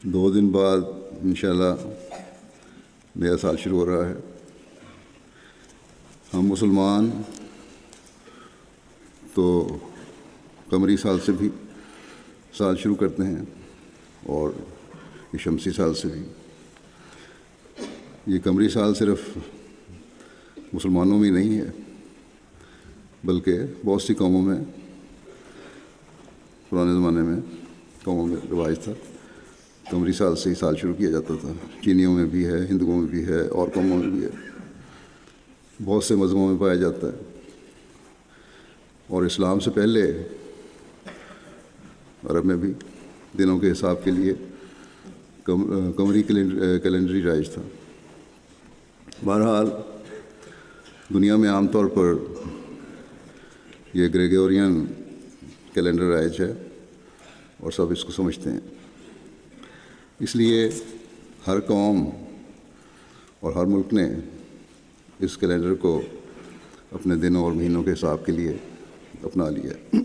2 دن بعد انشاءاللہ نیا سال شروع ہو رہا ہے۔ ہم مسلمان تو قمری سال سے بھی سال شروع کرتے ہیں اور شمسی سال سے بھی۔ یہ قمری سال صرف مسلمانوں میں نہیں ہے بلکہ بہت سی قوموں میں، پرانے زمانے میں قوموں میں رواج تھا، قمری سال سے ہی سال شروع کیا جاتا تھا۔ چینیوں میں بھی ہے، ہندوؤں میں بھی ہے، اور قوموں میں بھی ہے، بہت سے مذہبوں میں پایا جاتا ہے۔ اور اسلام سے پہلے عرب میں بھی دنوں کے حساب کے لیے قمری کیلنڈری رائج تھا۔ بہرحال دنیا میں عام طور پر یہ گریگورین کیلنڈر رائج ہے اور سب اس کو سمجھتے ہیں۔ اس لیے ہر قوم اور ہر ملک نے اس کیلنڈر کو اپنے دنوں اور مہینوں کے حساب کے لیے اپنا لیا ہے۔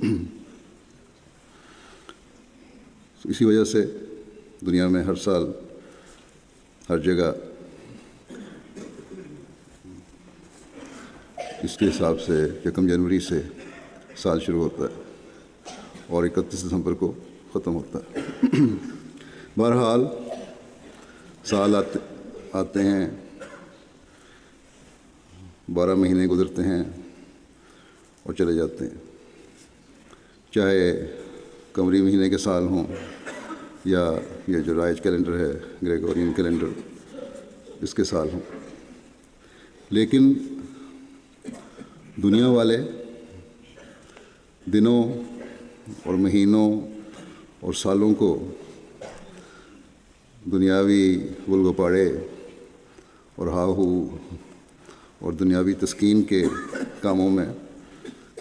اسی وجہ سے دنیا میں ہر سال ہر جگہ اس کے حساب سے 1 جنوری سے سال شروع ہوتا ہے اور 31 دسمبر کو ختم ہوتا ہے۔ بہرحال سال آتے ہیں، 12 مہینے گزرتے ہیں اور چلے جاتے ہیں، چاہے قمری مہینے کے سال ہوں یا یہ جو رائج کیلنڈر ہے گریگورین کیلنڈر اس کے سال ہوں۔ لیکن دنیا والے دنوں اور مہینوں اور سالوں کو دنیاوی گل گپاڑے اور ہاہو اور دنیاوی تسکین کے کاموں میں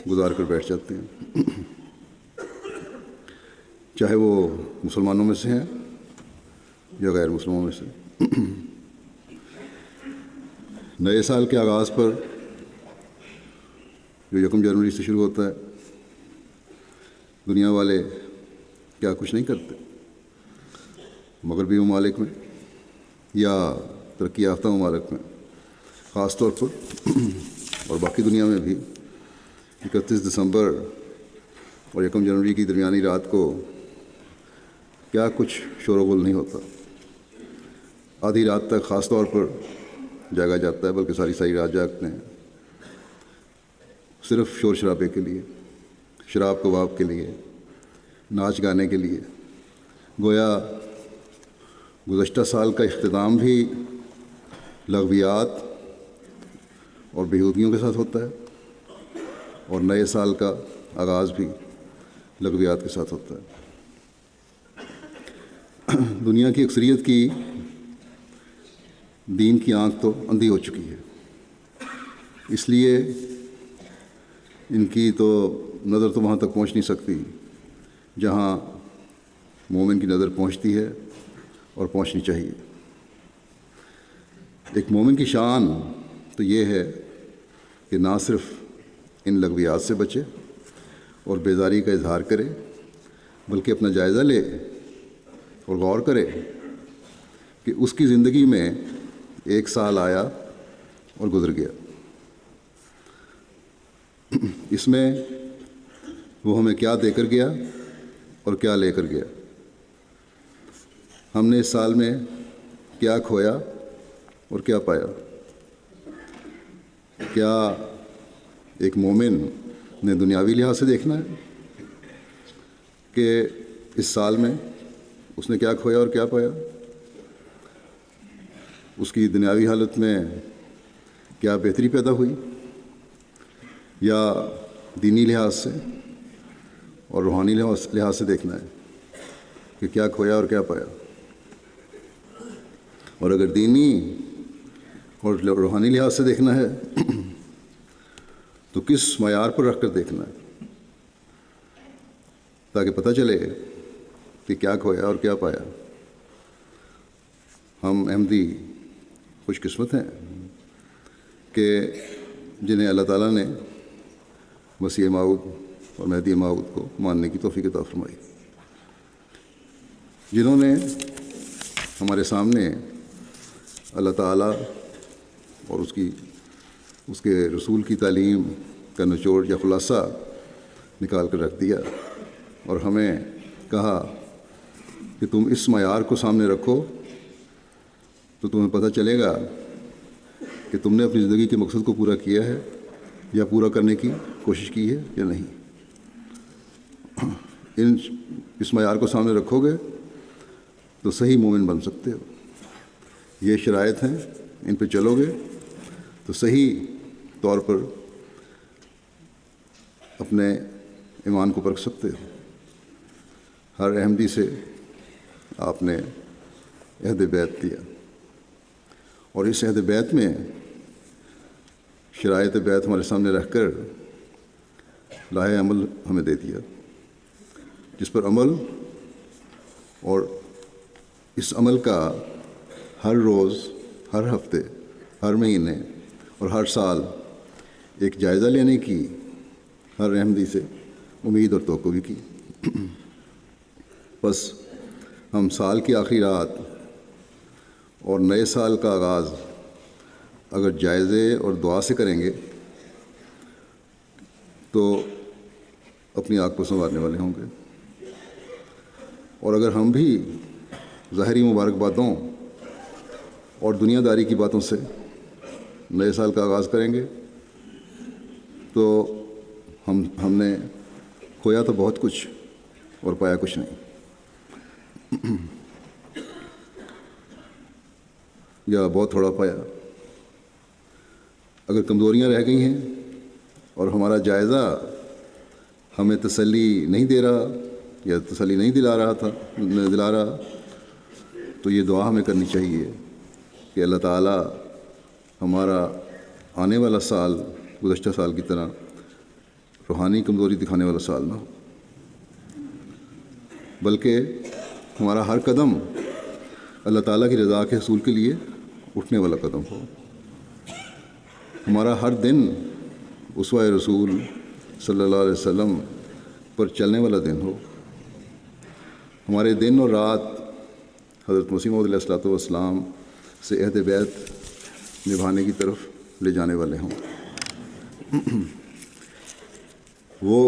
گزار کر بیٹھ جاتے ہیں، چاہے وہ مسلمانوں میں سے ہیں یا غیر مسلموں میں سے۔ نئے سال کے آغاز پر جو 1 جنوری سے شروع ہوتا ہے، دنیا والے کیا کچھ نہیں کرتے۔ مغربی ممالک میں یا ترقی یافتہ ممالک میں خاص طور پر اور باقی دنیا میں بھی 31 دسمبر اور 1 جنوری کی درمیانی رات کو کیا کچھ شور و غل نہیں ہوتا۔ آدھی رات تک خاص طور پر جاگا جاتا ہے، بلکہ ساری رات جاگتے ہیں، صرف شور شرابے کے لیے، شراب کباب کے لیے، ناچ گانے کے لیے۔ گویا گزشتہ سال کا اختتام بھی لغویات اور بیہودگیوں کے ساتھ ہوتا ہے اور نئے سال کا آغاز بھی لغویات کے ساتھ ہوتا ہے۔ دنیا کی اکثریت کی دین کی آنکھ تو اندھی ہو چکی ہے، اس لیے ان کی تو نظر تو وہاں تک پہنچ نہیں سکتی جہاں مومن کی نظر پہنچتی ہے اور پہنچنی چاہیے۔ ایک مومن کی شان تو یہ ہے کہ نہ صرف ان لغویات سے بچے اور بیزاری کا اظہار کرے، بلکہ اپنا جائزہ لے اور غور کرے کہ اس کی زندگی میں 1 سال آیا اور گزر گیا، اس میں وہ ہمیں کیا دے کر گیا اور کیا لے کر گیا، ہم نے اس سال میں کیا کھویا اور کیا پایا۔ کیا ایک مومن نے دنیاوی لحاظ سے دیکھنا ہے کہ اس سال میں اس نے کیا کھویا اور کیا پایا، اس کی دنیاوی حالت میں کیا بہتری پیدا ہوئی، یا دینی لحاظ سے اور روحانی لحاظ سے دیکھنا ہے کہ کیا کھویا اور کیا پایا۔ اور اگر دینی اور روحانی لحاظ سے دیکھنا ہے تو کس معیار پر رکھ کر دیکھنا ہے، تاکہ پتہ چلے کہ کیا کھویا اور کیا پایا۔ ہم احمدی خوش قسمت ہیں کہ جنہیں اللہ تعالیٰ نے مسیح موعود اور مہدی موعود کو ماننے کی توفیق عطا فرمائی، جنہوں نے ہمارے سامنے اللہ تعالیٰ اور اس کے رسول کی تعلیم کا نچوڑ یا خلاصہ نکال کر رکھ دیا اور ہمیں کہا کہ تم اس معیار کو سامنے رکھو تو تمہیں پتہ چلے گا کہ تم نے اپنی زندگی کے مقصد کو پورا کیا ہے یا پورا کرنے کی کوشش کی ہے یا نہیں۔ اس معیار کو سامنے رکھو گے تو صحیح مومن بن سکتے ہو۔ یہ شرائط ہیں، ان پہ چلو گے تو صحیح طور پر اپنے ایمان کو پرکھ سکتے ہو۔ ہر احمدی سے آپ نے عہد بیعت دیا اور اس عہد بیعت میں شرائط بیعت ہمارے سامنے رکھ کر لاہ عمل ہمیں دے دیا، جس پر عمل اور اس عمل کا ہر روز، ہر ہفتے، ہر مہینے اور ہر سال ایک جائزہ لینے کی ہر احمدی سے امید اور توقع بھی کی۔ بس ہم سال کی آخری رات اور نئے سال کا آغاز اگر جائزے اور دعا سے کریں گے تو اپنی آنکھ کو سنوارنے والے ہوں گے، اور اگر ہم بھی ظاہری مبارکبادوں اور دنیا داری کی باتوں سے نئے سال کا آغاز کریں گے تو ہم نے کھویا تو بہت کچھ اور پایا کچھ نہیں، یا بہت تھوڑا پایا۔ اگر کمزوریاں رہ گئی ہیں اور ہمارا جائزہ ہمیں تسلی نہیں دے رہا یا تسلی نہیں دلا رہا تو یہ دعا ہمیں کرنی چاہیے کہ اللہ تعالیٰ ہمارا آنے والا سال گزشتہ سال کی طرح روحانی کمزوری دکھانے والا سال نہ ہو، بلکہ ہمارا ہر قدم اللہ تعالیٰ کی رضا کے حصول کے لیے اٹھنے والا قدم ہو، ہمارا ہر دن اسوہ رسول صلی اللہ علیہ وسلم پر چلنے والا دن ہو، ہمارے دن اور رات حضرت مسیح موعود علیہ الصلوۃ والسلام سے عہد بیعت نبھانے کی طرف لے جانے والے ہوں۔ وہ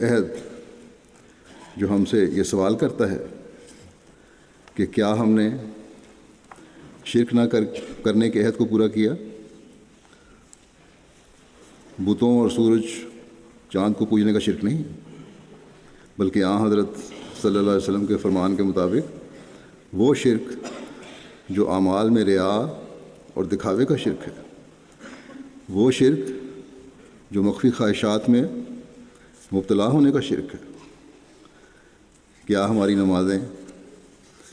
عہد جو ہم سے یہ سوال کرتا ہے کہ کیا ہم نے شرک نہ کرنے کے عہد کو پورا کیا، بتوں اور سورج چاند کو پوجنے کا شرک نہیں، بلکہ حضرت صلی اللہ علیہ وسلم کے فرمان کے مطابق وہ شرک جو اعمال میں ریا اور دکھاوے کا شرک ہے، وہ شرک جو مخفی خواہشات میں مبتلا ہونے کا شرک ہے۔ کیا ہماری نمازیں،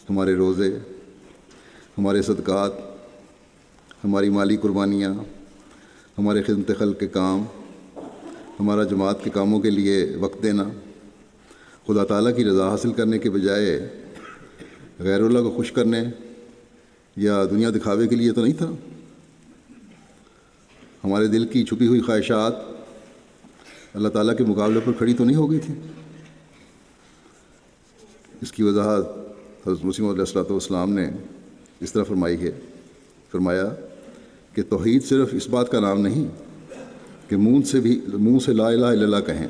ہمارے روزے، ہمارے صدقات، ہماری مالی قربانیاں، ہمارے خدمت خلق کے کام، ہمارا جماعت کے کاموں کے لیے وقت دینا خدا تعالیٰ کی رضا حاصل کرنے کے بجائے غیر اللہ کو خوش کرنے یا دنیا دکھاوے کے لیے تو نہیں تھا؟ ہمارے دل کی چھپی ہوئی خواہشات اللہ تعالیٰ کے مقابلے پر کھڑی تو نہیں ہو گئی تھی؟ اس کی وضاحت حضرت مسیح موعود علیہ الصلوۃ والسلام نے اس طرح فرمایا کہ توحید صرف اس بات کا نام نہیں کہ منہ سے لا الہ الا اللہ کہیں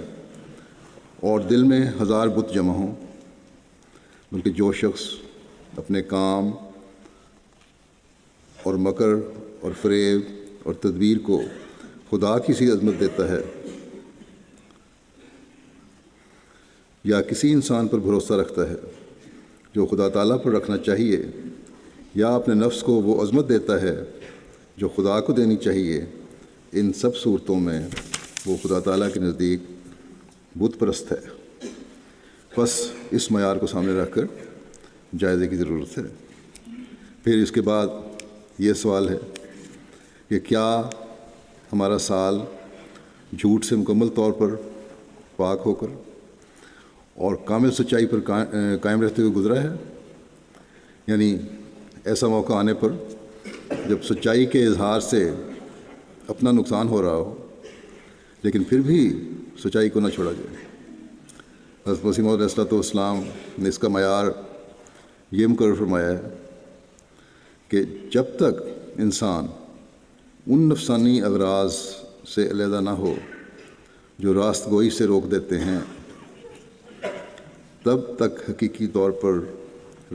اور دل میں ہزار بت جمع ہوں، بلکہ جو شخص اپنے کام اور مکر اور فریب اور تدبیر کو خدا کی سی عظمت دیتا ہے یا کسی انسان پر بھروسہ رکھتا ہے جو خدا تعالیٰ پر رکھنا چاہیے، یا اپنے نفس کو وہ عظمت دیتا ہے جو خدا کو دینی چاہیے، ان سب صورتوں میں وہ خدا تعالیٰ کے نزدیک بت پرست ہے۔ بس اس معیار کو سامنے رکھ کر جائزے کی ضرورت ہے۔ پھر اس کے بعد یہ سوال ہے کہ کیا ہمارا سال جھوٹ سے مکمل طور پر پاک ہو کر اور کامل سچائی پر قائم رہتے ہوئے گزرا ہے؟ یعنی ایسا موقع آنے پر جب سچائی کے اظہار سے اپنا نقصان ہو رہا ہو لیکن پھر بھی سچائی کو نہ چھوڑا جائے۔ حضرت مسیح موعود علیہ الصلوۃ والسلام نے اس کا معیار یہ مقرر فرمایا ہے کہ جب تک انسان ان نفسانی اغراض سے علیحدہ نہ ہو جو راست گوئی سے روک دیتے ہیں، تب تک حقیقی طور پر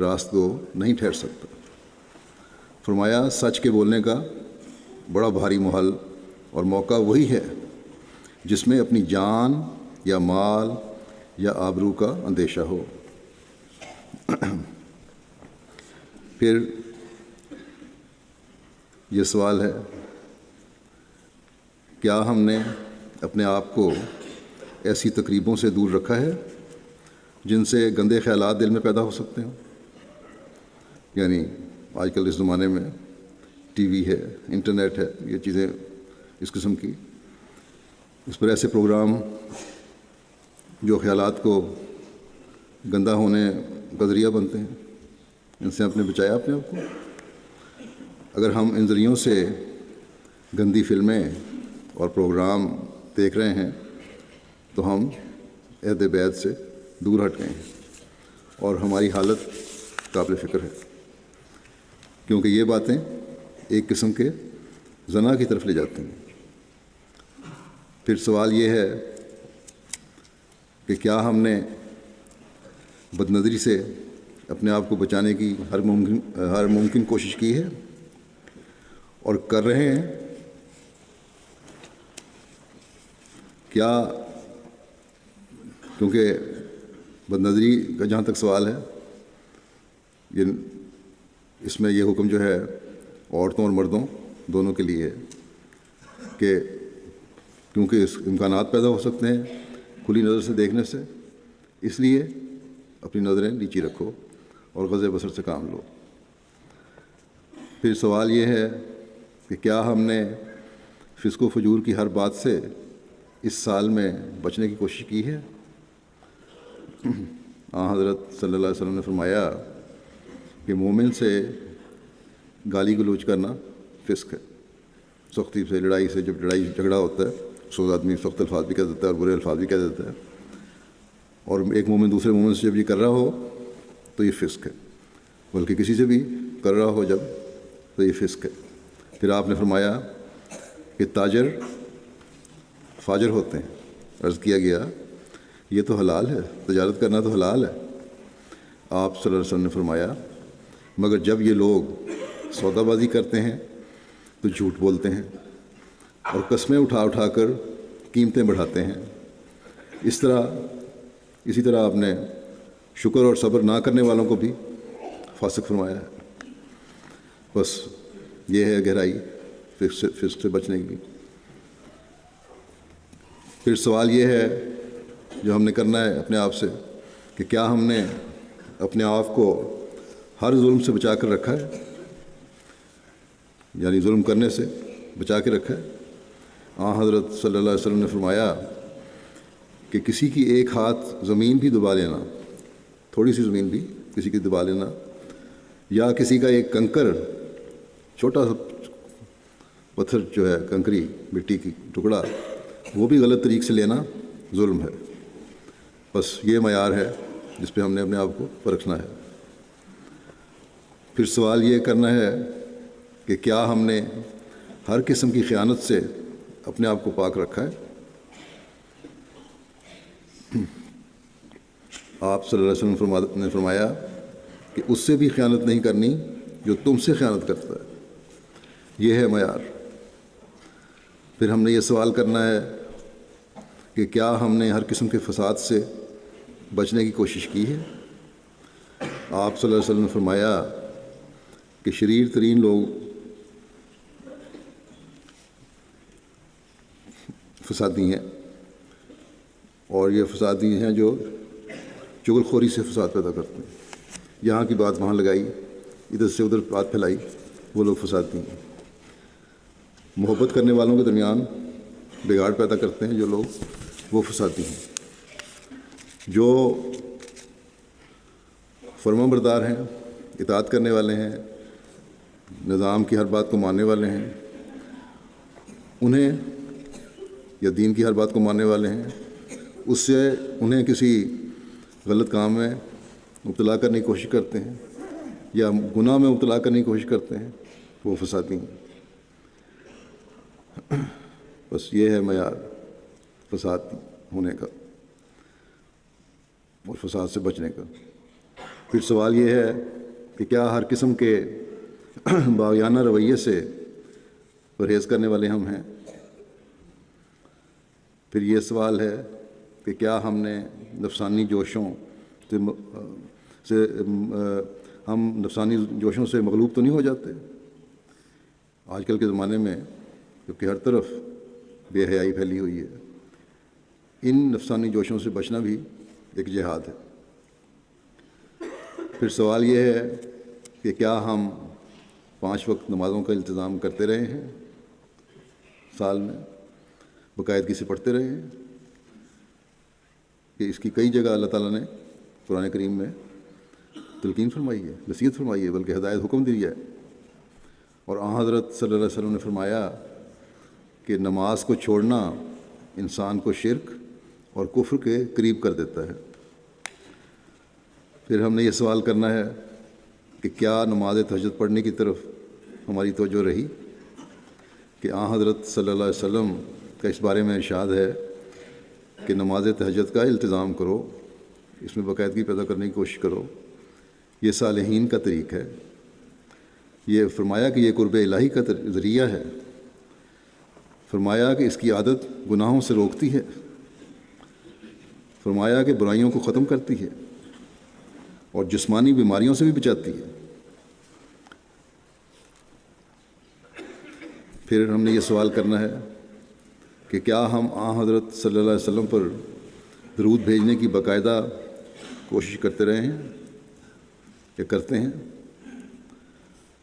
راست گو نہیں ٹھہر سکتا۔ فرمایا سچ کے بولنے کا بڑا بھاری محل اور موقع وہی ہے جس میں اپنی جان یا مال یا آبرو کا اندیشہ ہو۔ پھر یہ سوال ہے، کیا ہم نے اپنے آپ کو ایسی تقریبوں سے دور رکھا ہے جن سے گندے خیالات دل میں پیدا ہو سکتے ہیں؟ یعنی آج کل اس زمانے میں ٹی وی ہے، انٹرنیٹ ہے، یہ چیزیں اس قسم کی، اس پر ایسے پروگرام جو خیالات کو گندہ ہونے کا ذریعہ بنتے ہیں، ان سے آپ نے بچایا اپنے آپ کو؟ اگر ہم ان ذریعوں سے گندی فلمیں اور پروگرام دیکھ رہے ہیں تو ہم عہد بیت سے دور ہٹ گئے ہیں اور ہماری حالت قابل فکر ہے، کیونکہ یہ باتیں ایک قسم کے زنا کی طرف لے جاتی ہیں۔ پھر سوال یہ ہے کہ کیا ہم نے بد نظری سے اپنے آپ کو بچانے کی ہر ممکن کوشش کی ہے اور کر رہے ہیں؟ کیا، کیونکہ بد نظری کا جہاں تک سوال ہے، اس میں یہ حکم جو ہے عورتوں اور مردوں دونوں کے لیے ہے کہ کیونکہ اس امکانات پیدا ہو سکتے ہیں کھلی نظر سے دیکھنے سے، اس لیے اپنی نظریں نیچی رکھو اور غض بصر سے کام لو۔ پھر سوال یہ ہے کہ کیا ہم نے فسق و فجور کی ہر بات سے اس سال میں بچنے کی کوشش کی ہے؟ حضرت صلی اللہ علیہ وسلم نے فرمایا کہ مومن سے گالی گلوچ کرنا فسق ہے۔ سختی سے، لڑائی سے، جب لڑائی جھگڑا ہوتا ہے سو آدمی سخت الفاظ بھی کہہ دیتا ہے اور برے الفاظ بھی کہہ دیتا ہے، اور ایک مومن دوسرے مومن سے جب یہ کر رہا ہو تو یہ فسق ہے، بلکہ کسی سے بھی کر رہا ہو جب تو یہ فسق ہے۔ پھر آپ نے فرمایا کہ تاجر فاجر ہوتے ہیں۔ عرض کیا گیا یہ تو حلال ہے، تجارت کرنا تو حلال ہے۔ آپ صلی اللہ علیہ وسلم نے فرمایا مگر جب یہ لوگ سودا بازی کرتے ہیں تو جھوٹ بولتے ہیں اور قسمیں اٹھا اٹھا کر قیمتیں بڑھاتے ہیں۔ اسی طرح آپ نے شکر اور صبر نہ کرنے والوں کو بھی فاسق فرمایا ہے۔ بس یہ ہے گہرائی فسق سے بچنے کی۔ پھر سوال یہ ہے جو ہم نے کرنا ہے اپنے آپ سے کہ کیا ہم نے اپنے آپ کو ہر ظلم سے بچا کر رکھا ہے، یعنی ظلم کرنے سے بچا کے رکھا ہے۔ حضرت صلی اللہ علیہ وسلم نے فرمایا کہ کسی کی ایک ہاتھ زمین بھی دبا لینا، تھوڑی سی زمین بھی کسی کی دبا لینا، یا کسی کا ایک کنکر، چھوٹا سا پتھر جو ہے کنکری مٹی کی ٹکڑا، وہ بھی غلط طریق سے لینا ظلم ہے۔ بس یہ معیار ہے جس پہ ہم نے اپنے آپ کو پرکھنا ہے۔ پھر سوال یہ کرنا ہے کہ کیا ہم نے ہر قسم کی خیانت سے اپنے آپ کو پاک رکھا ہے؟ آپ صلی اللہ علیہ وسلم نے فرمایا کہ اس سے بھی خیانت نہیں کرنی جو تم سے خیانت کرتا ہے، یہ ہے معیار۔ پھر ہم نے یہ سوال کرنا ہے کہ کیا ہم نے ہر قسم کے فساد سے بچنے کی کوشش کی ہے؟ آپ صلی اللہ علیہ وسلم نے فرمایا کہ شریر ترین لوگ فسادی ہیں، اور یہ فسادی ہیں جو چغل خوری سے فساد پیدا کرتے ہیں، یہاں کی بات وہاں لگائی، ادھر سے ادھر بات پھیلائی، وہ لوگ فسادی ہیں۔ محبت کرنے والوں کے درمیان بگاڑ پیدا کرتے ہیں جو لوگ، وہ فسادی ہیں۔ جو فرما بردار ہیں، اطاعت کرنے والے ہیں، نظام کی ہر بات کو ماننے والے ہیں، انہیں، یا دین کی ہر بات کو ماننے والے ہیں، اس سے انہیں کسی غلط کام میں مبتلا کرنے کی کوشش کرتے ہیں یا گناہ میں مبتلا کرنے کی کوشش کرتے ہیں وہ فسادی ہیں۔ بس یہ ہے معیار فساد ہونے کا اور فساد سے بچنے کا۔ پھر سوال یہ ہے کہ کیا ہر قسم کے باغیانہ رویے سے پرہیز کرنے والے ہم ہیں؟ پھر یہ سوال ہے کہ کیا ہم نے نفسانی جوشوں سے مغلوب تو نہیں ہو جاتے؟ آج کل کے زمانے میں کیونکہ ہر طرف بے حیائی پھیلی ہوئی ہے، ان نفسانی جوشوں سے بچنا بھی ایک جہاد ہے۔ پھر سوال یہ ہے کہ کیا ہم 5 وقت نمازوں کا التزام کرتے رہے ہیں، سال میں باقاعدگی سے پڑھتے رہے ہیں؟ کہ اس کی کئی جگہ اللہ تعالیٰ نے قرآن کریم میں تلقین فرمائی ہے، نصیحت فرمائی ہے، بلکہ ہدایت حکم دی ہے۔ اور حضرت صلی اللہ علیہ وسلم نے فرمایا کہ نماز کو چھوڑنا انسان کو شرک اور کفر کے قریب کر دیتا ہے۔ پھر ہم نے یہ سوال کرنا ہے کہ کیا نماز تہجد پڑھنے کی طرف ہماری توجہ رہی؟ کہ حضرت صلی اللہ علیہ وسلم کا اس بارے میں ارشاد ہے کہ نماز تہجد کا التزام کرو، اس میں باقاعدگی پیدا کرنے کی کوشش کرو، یہ صالحین کا طریق ہے۔ یہ فرمایا کہ یہ قرب الہی کا ذریعہ ہے، فرمایا کہ اس کی عادت گناہوں سے روکتی ہے، فرمایا کہ برائیوں کو ختم کرتی ہے اور جسمانی بیماریوں سے بھی بچاتی ہے۔ پھر ہم نے یہ سوال کرنا ہے کہ کیا ہم حضرت صلی اللہ علیہ وسلم پر درود بھیجنے کی باقاعدہ کوشش کرتے رہے ہیں یا کرتے ہیں؟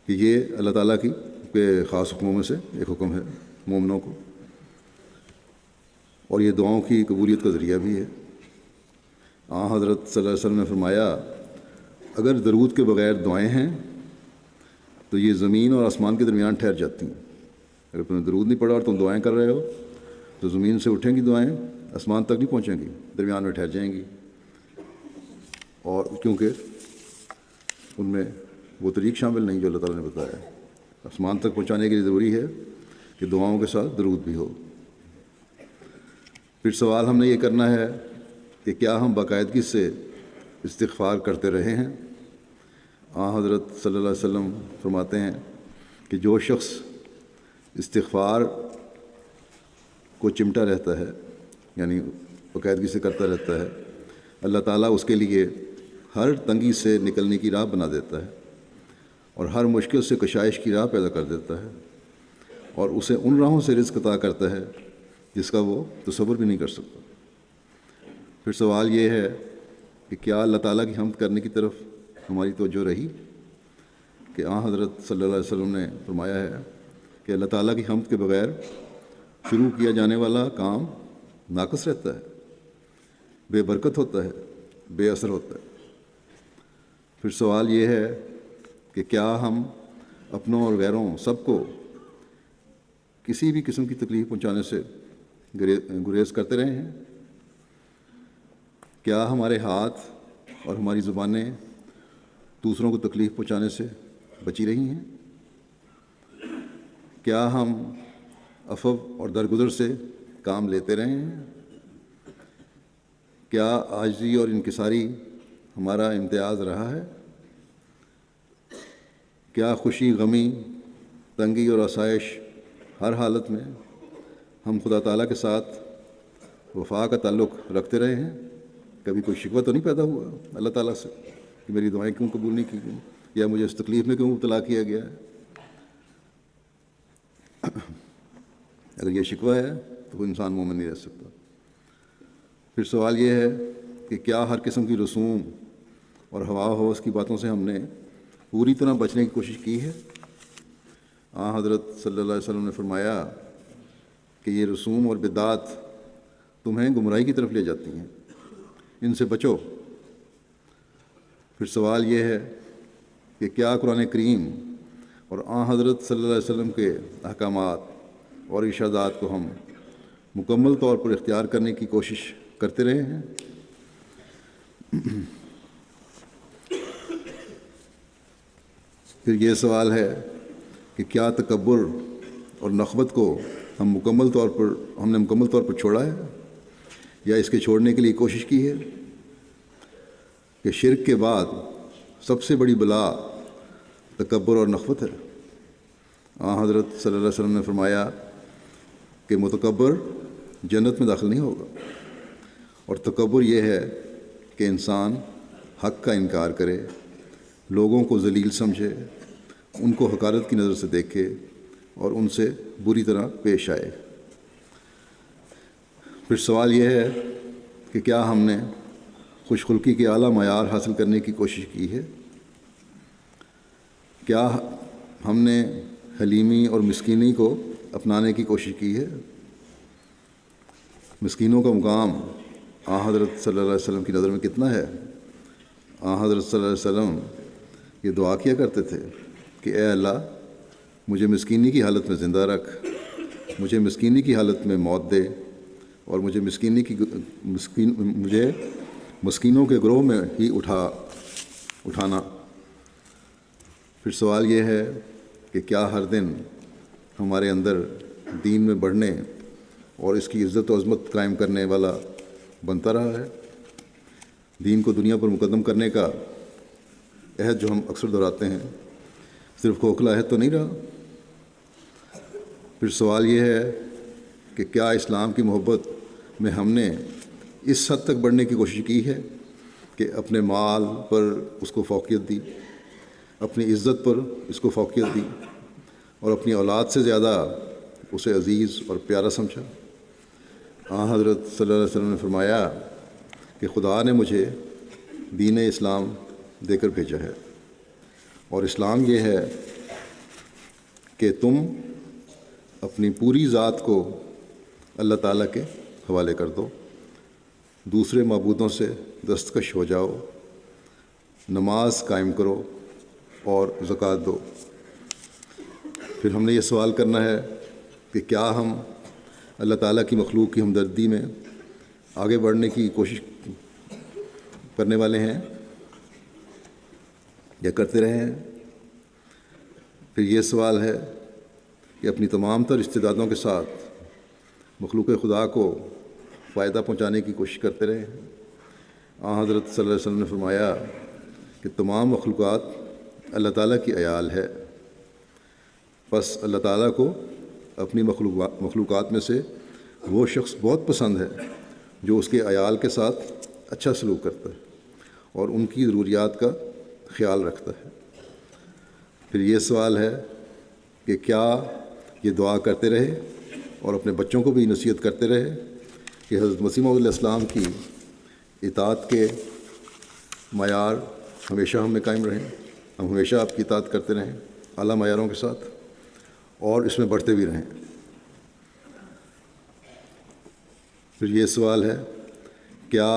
کہ یہ اللہ تعالیٰ کی خاص حکموں میں سے ایک حکم ہے مومنوں کو، اور یہ دعاؤں کی قبولیت کا ذریعہ بھی ہے۔ حضرت صلی اللہ علیہ وسلم نے فرمایا اگر درود کے بغیر دعائیں ہیں تو یہ زمین اور آسمان کے درمیان ٹھہر جاتی ہیں۔ اگر تم نے درود نہیں پڑھا اور تم دعائیں کر رہے ہو تو زمین سے اٹھیں گی دعائیں، آسمان تک نہیں پہنچیں گی، درمیان میں ٹھہر جائیں گی، اور کیونکہ ان میں وہ طریق شامل نہیں جو اللہ تعالیٰ نے بتایا ہے۔ آسمان تک پہنچانے کے لیے ضروری ہے کہ دعاؤں کے ساتھ درود بھی ہو۔ پھر سوال ہم نے یہ کرنا ہے کہ کیا ہم باقاعدگی سے استغفار کرتے رہے ہیں؟ حضرت صلی اللہ علیہ وسلم فرماتے ہیں کہ جو شخص استغفار کو چمٹا رہتا ہے، یعنی باقاعدگی سے کرتا رہتا ہے، اللہ تعالیٰ اس کے لیے ہر تنگی سے نکلنے کی راہ بنا دیتا ہے اور ہر مشکل سے کشائش کی راہ پیدا کر دیتا ہے، اور اسے ان راہوں سے رزق عطا کرتا ہے جس کا وہ تصور بھی نہیں کر سکتا۔ پھر سوال یہ ہے کہ کیا اللہ تعالیٰ کی حمد کرنے کی طرف ہماری توجہ رہی؟ کہ حضرت صلی اللہ علیہ وسلم نے فرمایا ہے کہ اللہ تعالیٰ کی حمد کے بغیر شروع کیا جانے والا کام ناقص رہتا ہے، بے برکت ہوتا ہے، بے اثر ہوتا ہے۔ پھر سوال یہ ہے کہ کیا ہم اپنوں اور غیروں سب کو کسی بھی قسم کی تکلیف پہنچانے سے گریز کرتے رہے ہیں؟ کیا ہمارے ہاتھ اور ہماری زبانیں دوسروں کو تکلیف پہنچانے سے بچی رہی ہیں؟ کیا ہم عفو اور درگزر سے کام لیتے رہے ہیں؟ کیا عاجزی اور انکساری ہمارا امتیاز رہا ہے؟ کیا خوشی، غمی، تنگی اور آسائش ہر حالت میں ہم خدا تعالیٰ کے ساتھ وفا کا تعلق رکھتے رہے ہیں؟ کبھی کوئی شکوہ تو نہیں پیدا ہوا اللہ تعالیٰ سے کہ میری دعائیں کیوں قبول نہیں کی گئیں، یا مجھے اس تکلیف میں کیوں مبتلا کیا گیا ہے؟ اگر یہ شکوہ ہے تو وہ انسان مومن نہیں رہ سکتا۔ پھر سوال یہ ہے کہ کیا ہر قسم کی رسوم اور ہوا و ہوس کی باتوں سے ہم نے پوری طرح بچنے کی کوشش کی ہے؟ حضرت صلی اللہ علیہ وسلم نے فرمایا کہ یہ رسوم اور بدعات تمہیں گمراہی کی طرف لے جاتی ہیں، ان سے بچو۔ پھر سوال یہ ہے کہ کیا قرآن کریم اور حضرت صلی اللہ علیہ وسلم کے احکامات اور ارشادات کو ہم مکمل طور پر اختیار کرنے کی کوشش کرتے رہے ہیں؟ پھر یہ سوال ہے کہ کیا تکبر اور نخوت کو ہم نے مکمل طور پر چھوڑا ہے یا اس کے چھوڑنے کے لیے کوشش کی ہے؟ کہ شرک کے بعد سب سے بڑی بلا تکبر اور نخوت ہے۔ حضرت صلی اللہ علیہ وسلم نے فرمایا کہ متکبر جنت میں داخل نہیں ہوگا، اور تکبر یہ ہے کہ انسان حق کا انکار کرے، لوگوں کو ذلیل سمجھے، ان کو حقارت کی نظر سے دیکھے اور ان سے بری طرح پیش آئے۔ پھر سوال یہ ہے کہ کیا ہم نے خوش خلقی کے اعلیٰ معیار حاصل کرنے کی کوشش کی ہے؟ کیا ہم نے حلیمی اور مسکینی کو اپنانے کی کوشش کی ہے؟ مسکینوں کا مقام حضرت صلی اللہ علیہ وسلم کی نظر میں کتنا ہے؟ حضرت صلی اللہ علیہ وسلم یہ دعا کیا کرتے تھے کہ اے اللہ، مجھے مسکینی کی حالت میں زندہ رکھ، مجھے مسکینی کی حالت میں موت دے، اور مجھے مسکینوں کے گروہ میں ہی اٹھانا۔ پھر سوال یہ ہے کہ کیا ہر دن ہمارے اندر دین میں بڑھنے اور اس کی عزت و عظمت قائم کرنے والا بنتا رہا ہے؟ دین کو دنیا پر مقدم کرنے کا عہد جو ہم اکثر دہراتے ہیں صرف کھوکھلا عہد تو نہیں رہا؟ پھر سوال یہ ہے کہ کیا اسلام کی محبت میں ہم نے اس حد تک بڑھنے کی کوشش کی ہے کہ اپنے مال پر اس کو فوقیت دی، اپنی عزت پر اس کو فوقیت دی، اور اپنی اولاد سے زیادہ اسے عزیز اور پیارا سمجھا؟ حضرت صلی اللہ علیہ وسلم نے فرمایا کہ خدا نے مجھے دین اسلام دے کر بھیجا ہے، اور اسلام یہ ہے کہ تم اپنی پوری ذات کو اللہ تعالیٰ کے حوالے کر دو، دوسرے معبودوں سے دستکش ہو جاؤ، نماز قائم کرو اور زکوٰۃ دو۔ پھر ہم نے یہ سوال کرنا ہے کہ کیا ہم اللہ تعالیٰ کی مخلوق کی ہمدردی میں آگے بڑھنے کی کوشش کرنے والے ہیں یا کرتے رہے ہیں؟ پھر یہ سوال ہے کہ اپنی تمام تر استعدادوں کے ساتھ مخلوق خدا کو فائدہ پہنچانے کی کوشش کرتے رہے ہیں۔ حضرت صلی اللہ علیہ وسلم نے فرمایا کہ تمام مخلوقات اللہ تعالیٰ کی عیال ہے، بس اللہ تعالیٰ کو اپنی مخلوقات میں سے وہ شخص بہت پسند ہے جو اس کے عیال کے ساتھ اچھا سلوک کرتا ہے اور ان کی ضروریات کا خیال رکھتا ہے۔ پھر یہ سوال ہے کہ کیا یہ دعا کرتے رہے اور اپنے بچوں کو بھی نصیحت کرتے رہے کہ حضرت مسیح موعود علیہ السلام کی اطاعت کے معیار ہمیشہ ہم میں قائم رہیں، ہم ہمیشہ آپ کی اطاعت کرتے رہیں اعلیٰ معیاروں کے ساتھ، اور اس میں بڑھتے بھی رہیں۔ پھر یہ سوال ہے کیا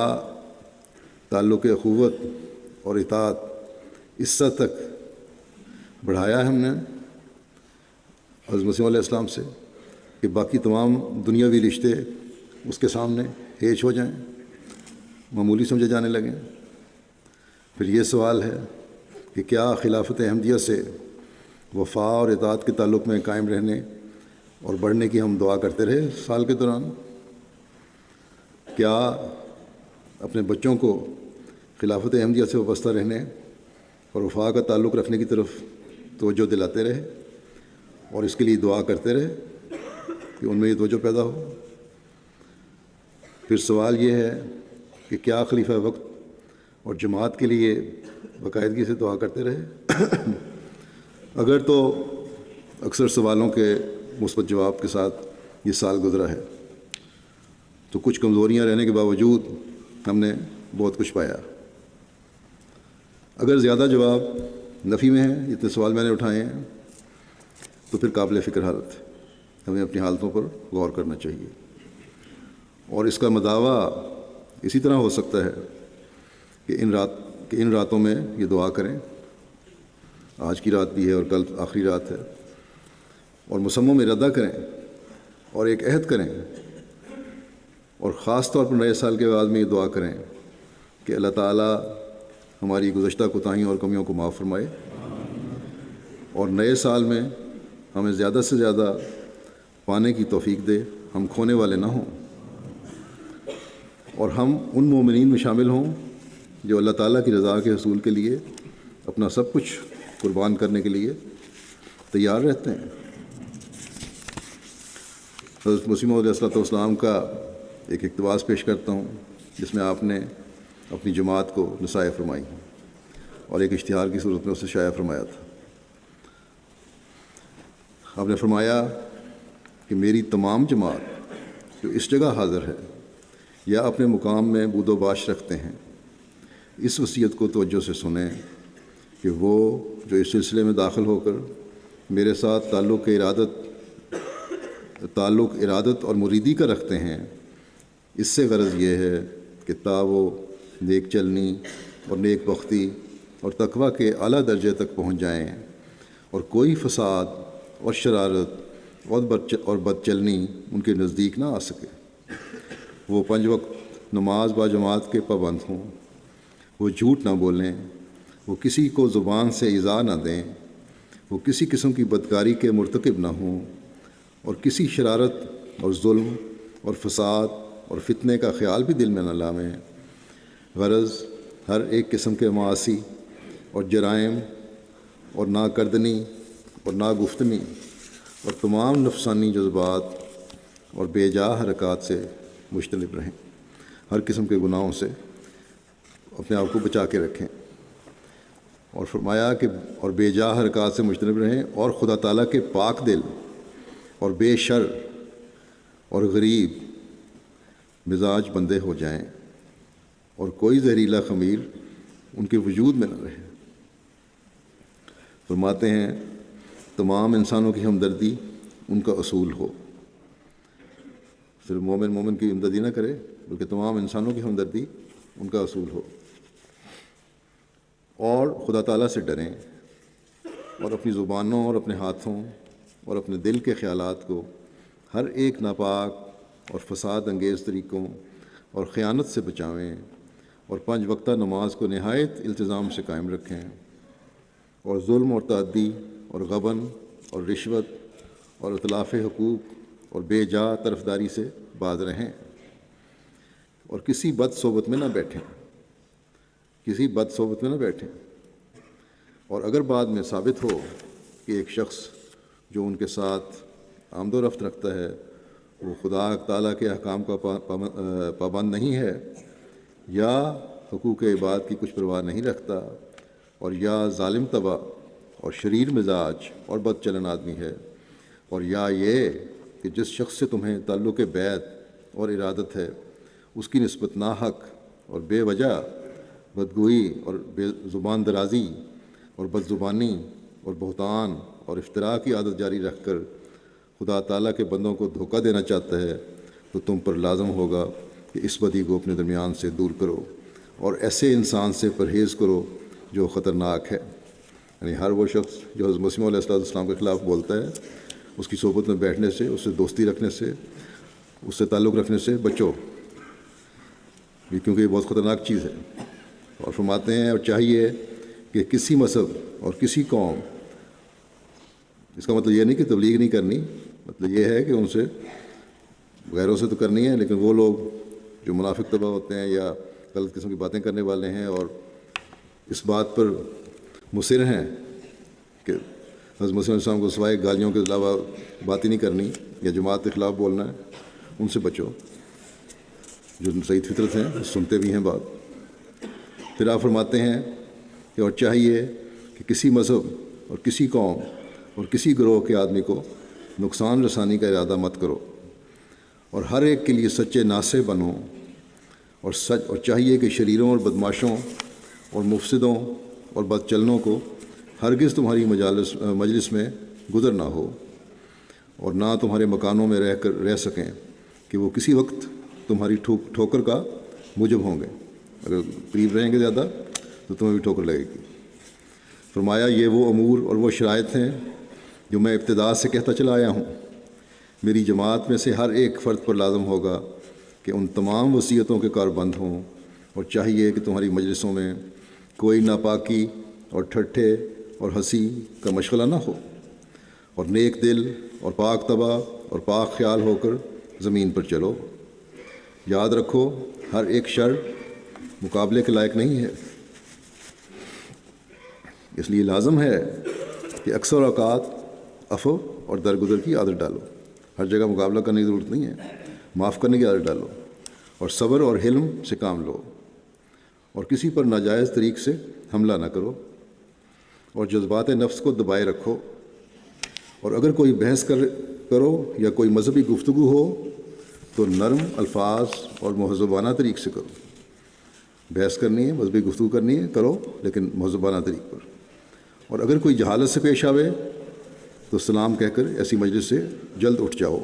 تعلق اخوت اور اطاعت اس حد تک بڑھایا ہے ہم نے حضرت مسیح علیہ السلام سے کہ باقی تمام دنیاوی رشتے اس کے سامنے ہیچ ہو جائیں، معمولی سمجھے جانے لگیں؟ پھر یہ سوال ہے کہ کیا خلافت احمدیہ سے وفا اور اطاعت کے تعلق میں قائم رہنے اور بڑھنے کی ہم دعا کرتے رہے سال کے دوران؟ کیا اپنے بچوں کو خلافت احمدیہ سے وابستہ رہنے اور وفا کا تعلق رکھنے کی طرف توجہ دلاتے رہے اور اس کے لیے دعا کرتے رہے کہ ان میں یہ توجہ پیدا ہو؟ پھر سوال یہ ہے کہ کیا خلیفہ وقت اور جماعت کے لیے باقاعدگی سے دعا کرتے رہے؟ اگر تو اکثر سوالوں کے مثبت جواب کے ساتھ یہ سال گزرا ہے تو کچھ کمزوریاں رہنے کے باوجود ہم نے بہت کچھ پایا۔ اگر زیادہ جواب نفی میں ہیں، اتنے سوال میں نے اٹھائے ہیں، تو پھر قابل فکر حالت ہے، ہمیں اپنی حالتوں پر غور کرنا چاہیے، اور اس کا مداوع اسی طرح ہو سکتا ہے کہ ان راتوں میں یہ دعا کریں، آج کی رات بھی ہے اور کل آخری رات ہے، اور مسمم ارادہ کریں اور ایک عہد کریں، اور خاص طور پر نئے سال کے بعد میں یہ دعا کریں کہ اللہ تعالیٰ ہماری گزشتہ کوتاہیوں اور کمیوں کو معاف فرمائے، اور نئے سال میں ہمیں زیادہ سے زیادہ پانے کی توفیق دے، ہم کھونے والے نہ ہوں، اور ہم ان مومنین میں شامل ہوں جو اللہ تعالیٰ کی رضا کے حصول کے لیے اپنا سب کچھ قربان کرنے کے لیے تیار رہتے ہیں۔ حضرت مسیح موعود علیہ السلام کا ایک اقتباس پیش کرتا ہوں جس میں آپ نے اپنی جماعت کو نصائح فرمائی اور ایک اشتہار کی صورت میں اسے شائع فرمایا تھا۔ آپ نے فرمایا کہ میری تمام جماعت جو اس جگہ حاضر ہے یا اپنے مقام میں بود و باش رکھتے ہیں، اس وصیت کو توجہ سے سنیں کہ وہ جو اس سلسلے میں داخل ہو کر میرے ساتھ تعلق ارادت اور مریدی کا رکھتے ہیں، اس سے غرض یہ ہے کہ تا وہ نیک چلنی اور نیک بختی اور تقویٰ کے اعلیٰ درجے تک پہنچ جائیں اور کوئی فساد اور شرارت اور بد چلنی ان کے نزدیک نہ آ سکے۔ وہ 5 وقت نماز با جماعت کے پابند ہوں، وہ جھوٹ نہ بولیں، وہ کسی کو زبان سے ایذا نہ دیں، وہ کسی قسم کی بدکاری کے مرتکب نہ ہوں، اور کسی شرارت اور ظلم اور فساد اور فتنے کا خیال بھی دل میں نہ لائیں۔ غرض ہر ایک قسم کے معاصی اور جرائم اور ناکردنی اور ناگفتنی اور تمام نفسانی جذبات اور بے جا حرکات سے مجتنب رہیں، ہر قسم کے گناہوں سے اپنے آپ کو بچا کے رکھیں۔ اور فرمایا کہ اور بے جا حرکات سے مجتنب رہیں اور خدا تعالیٰ کے پاک دل اور بے شر اور غریب مزاج بندے ہو جائیں، اور کوئی زہریلا خمیر ان کے وجود میں نہ رہے۔ فرماتے ہیں تمام انسانوں کی ہمدردی ان کا اصول ہو، صرف مومن کی ہمدردی نہ کرے بلکہ تمام انسانوں کی ہمدردی ان کا اصول ہو، اور خدا تعالیٰ سے ڈریں اور اپنی زبانوں اور اپنے ہاتھوں اور اپنے دل کے خیالات کو ہر ایک ناپاک اور فساد انگیز طریقوں اور خیانت سے بچاویں، اور 5 وقتہ نماز کو نہایت التزام سے قائم رکھیں، اور ظلم اور تعدی اور غبن اور رشوت اور اتلاف حقوق اور بے جا طرفداری سے باز رہیں، اور کسی بد صحبت میں نہ بیٹھیں، اور اگر بعد میں ثابت ہو کہ ایک شخص جو ان کے ساتھ آمد و رفت رکھتا ہے وہ خدا تعالیٰ کے احکام کا پابند نہیں ہے، یا حقوق عباد کی کچھ پرواہ نہیں رکھتا، اور یا ظالم طبع اور شریر مزاج اور بد چلن آدمی ہے، اور یا یہ کہ جس شخص سے تمہیں تعلق بیعت اور ارادت ہے اس کی نسبت ناحق اور بے وجہ بدگوئی اور بے زبان درازی اور بد زبانی اور بہتان اور افتراء کی عادت جاری رکھ کر خدا تعالیٰ کے بندوں کو دھوکہ دینا چاہتا ہے، تو تم پر لازم ہوگا کہ اس بدی کو اپنے درمیان سے دور کرو، اور ایسے انسان سے پرہیز کرو جو خطرناک ہے۔ یعنی ہر وہ شخص جو حضرت مسیح علیہ السلام کے خلاف بولتا ہے، اس کی صحبت میں بیٹھنے سے، اس سے دوستی رکھنے سے، اس سے تعلق رکھنے سے بچو، کیونکہ یہ بہت خطرناک چیز ہے۔ اور فرماتے ہیں اور چاہیے کہ کسی مذہب اور کسی قوم، اس کا مطلب یہ نہیں کہ تبلیغ نہیں کرنی، مطلب یہ ہے کہ ان سے غیروں سے تو کرنی ہے، لیکن وہ لوگ جو منافق طبع ہوتے ہیں یا غلط قسم کی باتیں کرنے والے ہیں اور اس بات پر مصر ہیں کہ حضرت مسیح علیہ السلام کو سوائے گالیوں کے علاوہ بات ہی نہیں کرنی یا جماعت کے خلاف بولنا ہے، ان سے بچو۔ جو سعید فطرت ہیں سنتے بھی ہیں بات۔ پھر آپ فرماتے ہیں کہ اور چاہیے کہ کسی مذہب اور کسی قوم اور کسی گروہ کے آدمی کو نقصان رسانی کا ارادہ مت کرو، اور ہر ایک کے لیے سچے ناصح بنو، اور چاہیے کہ شریروں اور بدماشوں اور مفسدوں اور بد چلنوں کو ہرگز تمہاری مجلس میں گزر نہ ہو، اور نہ تمہارے مکانوں میں رہ سکیں کہ وہ کسی وقت تمہاری ٹھوکر کا موجب ہوں گے۔ اگر قریب رہیں گے زیادہ تو تمہیں بھی ٹھوکر لگے گی۔ فرمایا یہ وہ امور اور وہ شرائط ہیں جو میں ابتدا سے کہتا چلا آیا ہوں۔ میری جماعت میں سے ہر ایک فرد پر لازم ہوگا کہ ان تمام وصیتوں کے کاربند ہوں، اور چاہیے کہ تمہاری مجلسوں میں کوئی ناپاکی اور ٹھٹھے اور ہنسی کا مشغلہ نہ ہو، اور نیک دل اور پاک طبع اور پاک خیال ہو کر زمین پر چلو۔ یاد رکھو ہر ایک شر مقابلے کے لائق نہیں ہے، اس لیے لازم ہے کہ اکثر اوقات عفو اور درگزر کی عادت ڈالو۔ ہر جگہ مقابلہ کرنے کی ضرورت نہیں ہے، معاف کرنے کی عادت ڈالو، اور صبر اور حلم سے کام لو، اور کسی پر ناجائز طریق سے حملہ نہ کرو، اور جذبات نفس کو دبائے رکھو، اور اگر کوئی بحث کرو یا کوئی مذہبی گفتگو ہو تو نرم الفاظ اور مہذبانہ طریق سے کرو۔ بحث کرنی ہے، مذہبی گفتگو کرنی ہے، کرو لیکن مہذبانہ طریق پر۔ اور اگر کوئی جہالت سے پیش آوے تو سلام کہہ کر ایسی مجلس سے جلد اٹھ جاؤ۔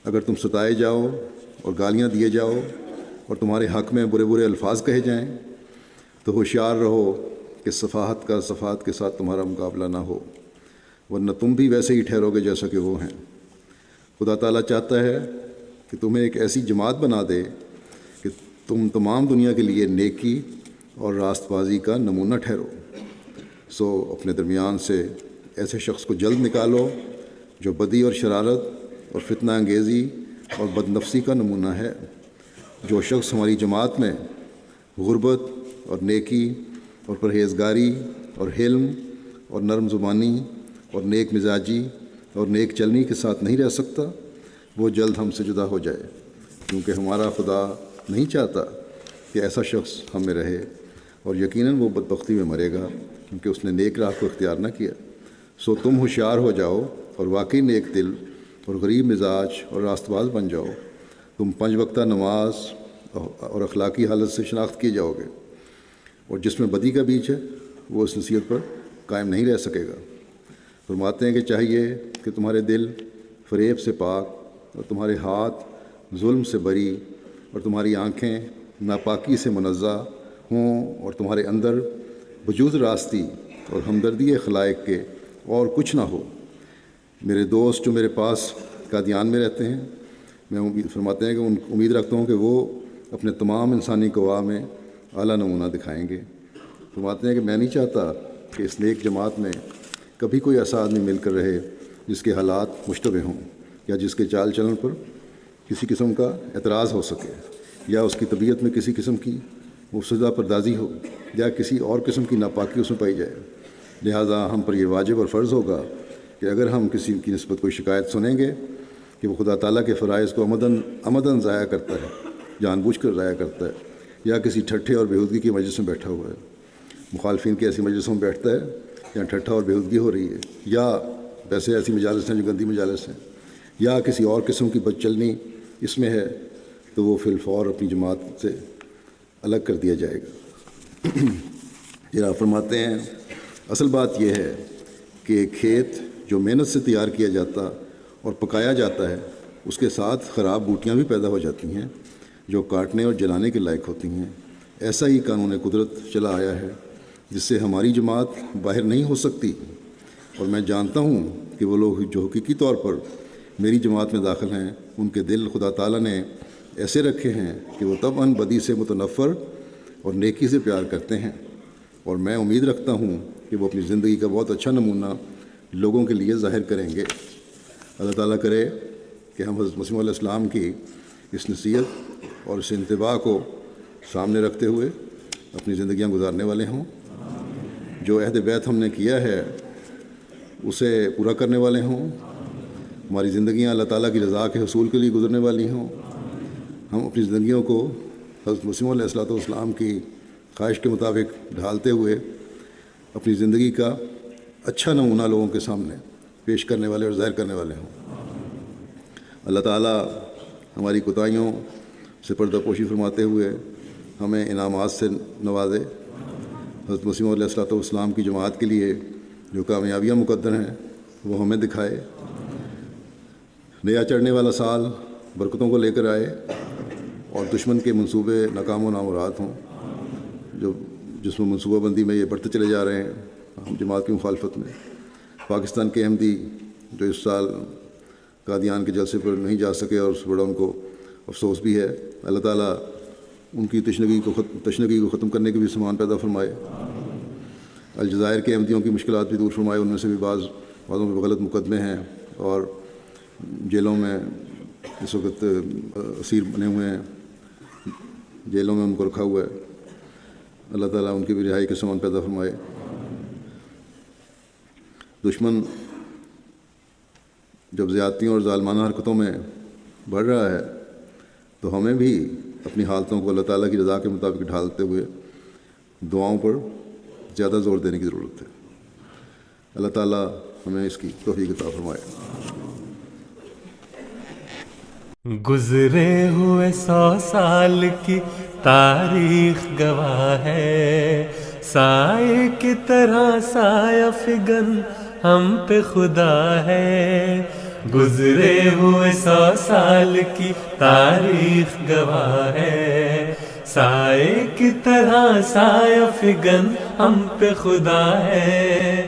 اگر تم ستائے جاؤ اور گالیاں دیے جاؤ اور تمہارے حق میں برے برے الفاظ کہے جائیں تو ہوشیار رہو کہ صفاحت کا صفات کے ساتھ تمہارا مقابلہ نہ ہو، ورنہ تم بھی ویسے ہی ٹھہرو گے جیسا کہ وہ ہیں۔ خدا تعالیٰ چاہتا ہے کہ تمہیں ایک ایسی جماعت بنا دے کہ تم تمام دنیا کے لیے نیکی اور راست بازی کا نمونہ ٹھہرو۔ سو اپنے درمیان سے ایسے شخص کو جلد نکالو جو بدی اور شرارت اور فتنہ انگیزی اور بدنفسی کا نمونہ ہے۔ جو شخص ہماری جماعت میں غربت اور نیکی اور پرہیزگاری اور حلم اور نرم زبانی اور نیک مزاجی اور نیک چلنی کے ساتھ نہیں رہ سکتا، وہ جلد ہم سے جدا ہو جائے، کیونکہ ہمارا خدا نہیں چاہتا کہ ایسا شخص ہم میں رہے، اور یقیناً وہ بدبختی میں مرے گا کیونکہ اس نے نیک راہ کو اختیار نہ کیا۔ سو تم ہوشیار ہو جاؤ اور واقعی نیک دل اور غریب مزاج اور راست باز بن جاؤ۔ تم 5 وقتہ نماز اور اخلاقی حالت سے شناخت کیے جاؤ گے، اور جس میں بدی کا بیج ہے وہ اس نصیحت پر قائم نہیں رہ سکے گا۔ فرماتے ہیں کہ چاہیے کہ تمہارے دل فریب سے پاک اور تمہارے ہاتھ ظلم سے بری اور تمہاری آنکھیں ناپاکی سے منزہ ہوں، اور تمہارے اندر وجود راستی اور ہمدردی خلائق کے اور کچھ نہ ہو۔ میرے دوست جو میرے پاس قادیان میں رہتے ہیں، میں فرماتے ہیں کہ امید رکھتا ہوں کہ وہ اپنے تمام انسانی قوا میں اعلیٰ نمونہ دکھائیں گے۔ فرماتے ہیں کہ میں نہیں چاہتا کہ اس نیک جماعت میں کبھی کوئی ایسا آدمی مل کر رہے جس کے حالات مشتبہ ہوں، یا جس کے چال چلن پر کسی قسم کا اعتراض ہو سکے، یا اس کی طبیعت میں کسی قسم کی مفسدہ پردازی ہو، یا کسی اور قسم کی ناپاکی اس میں پائی جائے۔ لہٰذا ہم پر یہ واجب اور فرض ہوگا کہ اگر ہم کسی کی نسبت کوئی شکایت سنیں گے کہ وہ خدا تعالیٰ کے فرائض کو عمداً ضائع کرتا ہے، جان بوجھ کر ضائع کرتا ہے، یا کسی ٹھٹھے اور بےہودگی کی مجلس میں بیٹھا ہوا ہے، مخالفین کی ایسی مجلسوں میں بیٹھتا ہے جہاں ٹھٹھا اور بےہودگی ہو رہی ہے، یا ویسے ایسی مجالس ہیں جو گندی مجالس ہیں، یا کسی اور قسم کی بد چلنی اس میں ہے، تو وہ فی الفور اپنی جماعت سے الگ کر دیا جائے گا۔ جناب فرماتے ہیں اصل بات یہ ہے کہ کھیت جو محنت سے تیار کیا جاتا اور پکایا جاتا ہے، اس کے ساتھ خراب بوٹیاں بھی پیدا ہو جاتی ہیں جو کاٹنے اور جلانے کے لائق ہوتی ہیں۔ ایسا ہی قانون قدرت چلا آیا ہے جس سے ہماری جماعت باہر نہیں ہو سکتی، اور میں جانتا ہوں کہ وہ لوگ جو حقیقی طور پر میری جماعت میں داخل ہیں، ان کے دل خدا تعالیٰ نے ایسے رکھے ہیں کہ وہ طبعاً بدی سے متنفر اور نیکی سے پیار کرتے ہیں، اور میں امید رکھتا ہوں کہ وہ اپنی زندگی کا بہت اچھا نمونہ لوگوں کے لیے ظاہر کریں گے۔ اللہ تعالیٰ کرے کہ ہم حضرت مسیح علیہ السلام کی اس نصیحت اور اس انتباہ کو سامنے رکھتے ہوئے اپنی زندگیاں گزارنے والے ہوں، جو عہد بیعت ہم نے کیا ہے اسے پورا کرنے والے ہوں، ہماری زندگیاں اللہ تعالیٰ کی رضا کے حصول کے لیے گزرنے والی ہوں، ہم اپنی زندگیوں کو حضرت مسیح علیہ السلام کی خواہش کے مطابق ڈھالتے ہوئے اپنی زندگی کا اچھا نمونہ لوگوں کے سامنے پیش کرنے والے اور ظاہر کرنے والے ہوں۔ اللہ تعالیٰ ہماری کوتاہیوں سے پردہ پوشی فرماتے ہوئے ہمیں انعامات سے نوازے۔ حضرت مسیح علیہ السلام کی جماعت کے لیے جو کامیابیاں مقدر ہیں وہ ہمیں دکھائے۔ نیا چڑھنے والا سال برکتوں کو لے کر آئے اور دشمن کے منصوبے ناکام و نامراد ہوں، جس میں منصوبہ بندی میں یہ بڑھتے چلے جا رہے ہیں ہم جماعت کی مخالفت میں۔ پاکستان کے احمدی جو اس سال قادیان کے جلسے پر نہیں جا سکے، اور اس بڑا ان کو افسوس بھی ہے، اللہ تعالیٰ ان کی تشنگی کو ختم کرنے کے بھی سامان پیدا فرمائے۔ الجزائر کے احمدیوں کی مشکلات بھی دور فرمائے. ان میں سے بھی بعضوں میں غلط مقدمے ہیں اور جیلوں میں اس وقت اسیر بنے ہوئے ہیں, جیلوں میں ان کو رکھا ہوا ہے. اللہ تعالیٰ ان کی بھی رہائی کے سامان پیدا فرمائے. دشمن جب زیادتیوں اور ظالمانہ حرکتوں میں بڑھ رہا ہے تو ہمیں بھی اپنی حالتوں کو اللہ تعالیٰ کی رضا کے مطابق ڈھالتے ہوئے دعاؤں پر زیادہ زور دینے کی ضرورت ہے. اللہ تعالیٰ ہمیں اس کی توفیق عطا فرمائے. گزرے ہوئے 100 سال کی تاریخ گواہ ہے، سائے کی طرح سایہ فگن ہم پہ خدا ہے. گزرے ہوئے 100 سال کی تاریخ گواہ ہے، سائے کی طرح سایہ فگن ہم پہ خدا ہے.